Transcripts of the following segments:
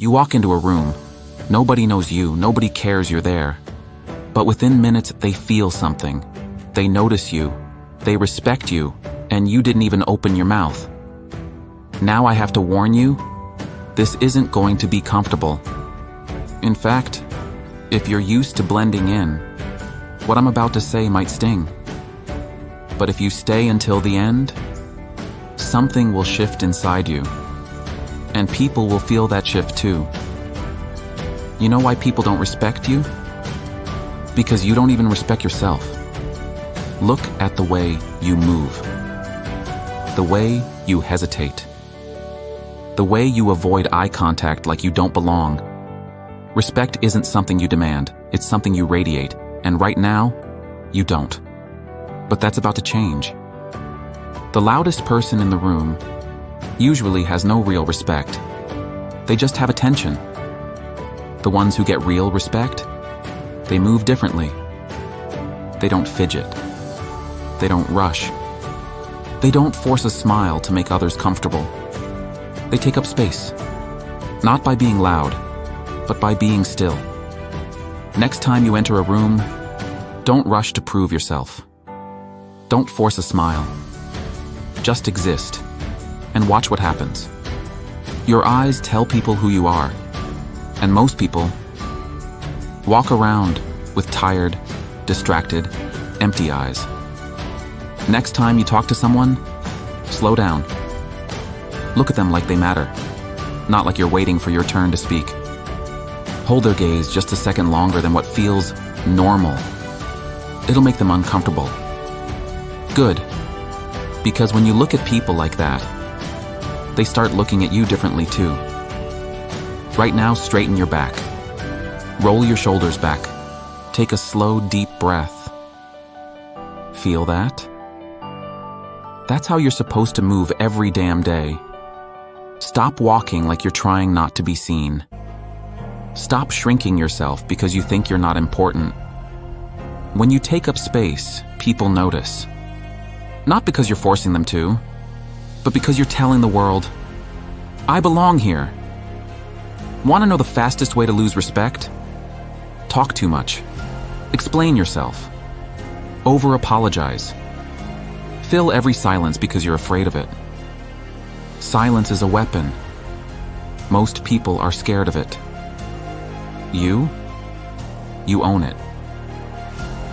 You walk into a room. Nobody knows you, nobody cares you're there. But within minutes, they feel something. They notice you. They respect you, and you didn't even open your mouth. Now I have to warn you, this isn't going to be comfortable. In fact, if you're used to blending in, what I'm about to say might sting. But if you stay until the end, something will shift inside you. And people will feel that shift too. You know why people don't respect you? Because you don't even respect yourself. Look at the way you move. The way you hesitate. The way you avoid eye contact like you don't belong. Respect isn't something you demand, it's something you radiate, and right now, you don't. But that's about to change. The loudest person in the room usually has no real respect. They just have attention. The ones who get real respect, they move differently. They don't fidget. They don't rush. They don't force a smile to make others comfortable. They take up space, not by being loud, but by being still. Next time you enter a room, don't rush to prove yourself. Don't force a smile. Just exist, and watch what happens. Your eyes tell people who you are, and most people walk around with tired, distracted, empty eyes. Next time you talk to someone, slow down. Look at them like they matter, not like you're waiting for your turn to speak. Hold their gaze just a second longer than what feels normal. It'll make them uncomfortable. Good, because when you look at people like that, they start looking at you differently too. Right now, straighten your back. Roll your shoulders back. Take a slow, deep breath. Feel that? That's how you're supposed to move every damn day. Stop walking like you're trying not to be seen. Stop shrinking yourself because you think you're not important. When you take up space, people notice. Not because you're forcing them to, but because you're telling the world, I belong here. Want to know the fastest way to lose respect? Talk too much. Explain yourself. Over-apologize. Fill every silence because you're afraid of it. Silence is a weapon. Most people are scared of it. You own it.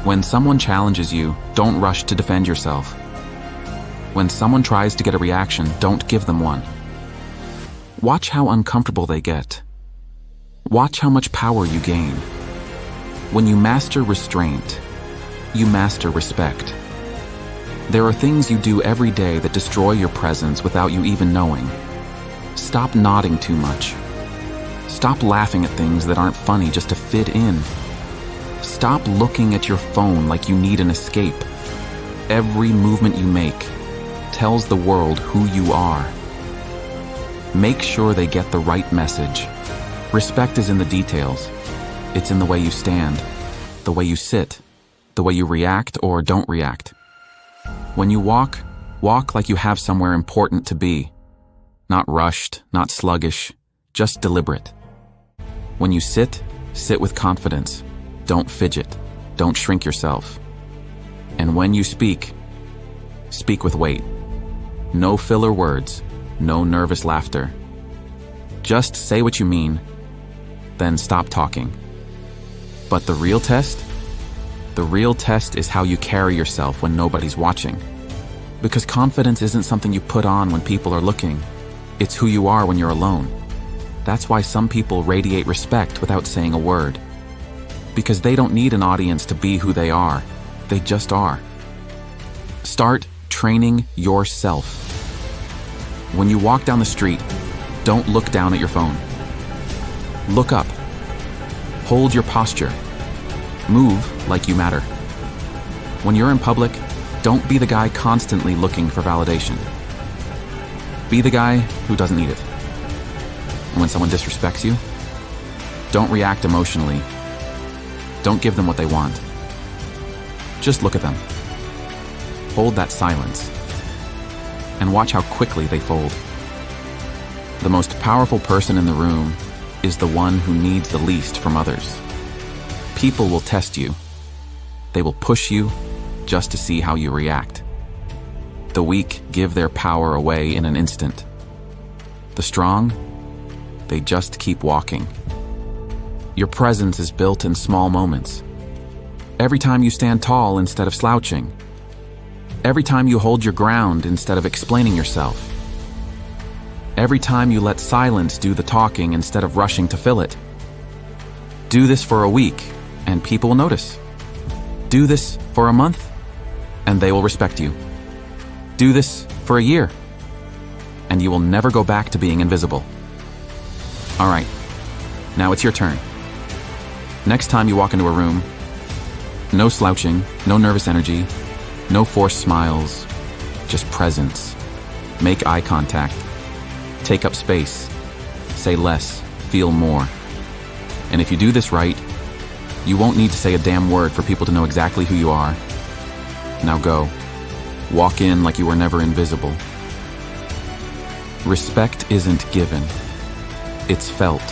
When someone challenges you, don't rush to defend yourself. When someone tries to get a reaction, don't give them one. Watch how uncomfortable they get. Watch how much power you gain. When you master restraint, you master respect. There are things you do every day that destroy your presence without you even knowing. Stop nodding too much. Stop laughing at things that aren't funny just to fit in. Stop looking at your phone like you need an escape. Every movement you make tells the world who you are. Make sure they get the right message. Respect is in the details. It's in the way you stand, the way you sit, the way you react or don't react. When you walk, walk like you have somewhere important to be. Not rushed, not sluggish, just deliberate. When you sit, sit with confidence. Don't fidget. Don't shrink yourself. And when you speak, speak with weight. No filler words, no nervous laughter. Just say what you mean, then stop talking. But the real test is how you carry yourself when nobody's watching. Because confidence isn't something you put on when people are looking. It's who you are when you're alone. That's why some people radiate respect without saying a word. Because they don't need an audience to be who they are. They just are. Start training yourself. When you walk down the street, don't look down at your phone. Look up. Hold your posture. Move like you matter. When you're in public, don't be the guy constantly looking for validation. Be the guy who doesn't need it. And when someone disrespects you, don't react emotionally. Don't give them what they want. Just look at them. Hold that silence. And watch how quickly they fold. The most powerful person in the room is the one who needs the least from others. People will test you. They will push you just to see how you react. The weak give their power away in an instant. The strong, they just keep walking. Your presence is built in small moments. Every time you stand tall instead of slouching. Every time you hold your ground instead of explaining yourself. Every time you let silence do the talking instead of rushing to fill it. Do this for a week, and people will notice. Do this for a month, and they will respect you. Do this for a year, and you will never go back to being invisible. All right, now it's your turn. Next time you walk into a room, no slouching, no nervous energy, no forced smiles, just presence. Make eye contact. Take up space. Say less, feel more. And if you do this right, you won't need to say a damn word for people to know exactly who you are. Now go. Walk in like you were never invisible. Respect isn't given. It's felt.